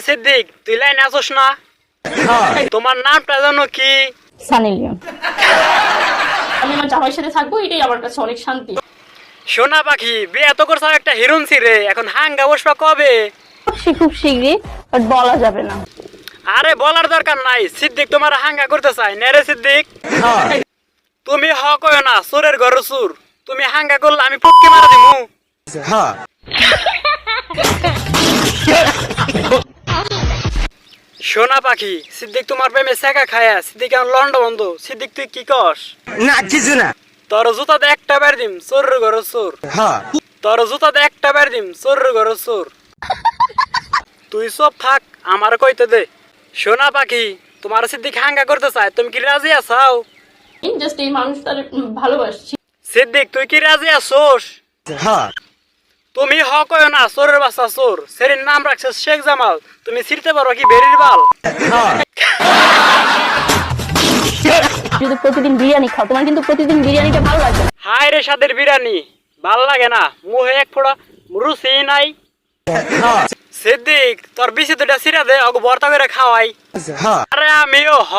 সিদ্দিক তুই লাইনে আসোস না? তোমার নামটা জানো কি? সানি লিওন। আমি আমার জামাইয়ের সাথে থাকবো, এটাই আমার কাছে অনেক শান্তি। সোনা পাখি বিয়ে তো করছো একটা হিরোইন রে, এখন হাঙ্গা বসবা কবে? খুব শীঘ্রই, বাট বলা যাবে না। আরে বলার দরকার নাই, সিদ্দিক তোমার হাঙ্গা করতে চাই না রে সিদ্দিক। তুমি হ কয় না, চোরের ঘর চোর। তুমি হাঙ্গা করলে আমি পটকে মারা দিমু। সোনা পাখি সিদ্দিক তোমার প্রেমে শেখা খায়া সিদ্দিক এখন লন্ড বন্ধ। সিদ্দিক তুই কি কস? না কিছু না। তোর জুতাতে একটা বের দিম, চোরের ঘর চোর। তোর জুতাতে একটা বের দিম, চোরের ঘর চোর। তুই সব থাক, আমার কইতে দে। সোনা পাখি তোমার সিদ্দিক হাঙ্গা করতে চায়, তুমি কি রাজি আছাও? জাস্ট এই মানুষটার ভালোবাসছি। সিদ্দিক তুই কি রাজি আছোস? তুমি হ কয় না, চোরের বাচ্চা চোর। সেরির নাম রাখছে শেখ জামাল, তুমি ছিড়তে পারো কি বেরির বাল? যদি প্রতিদিন বিরিয়ানি খাও, তোমার কিন্তু প্রতিদিন বিরিয়ানিটা ভালো লাগে। হায় রে স্বাদের বিরিয়ানি, ভাল লাগে না, মুহে এক ফোড়া রুচি নাই। সিদ্দিক তোর বিচি দুটা ছিড়া দে, ওকে ভর্তা করে খাওয়াই। আরে আমিও হ।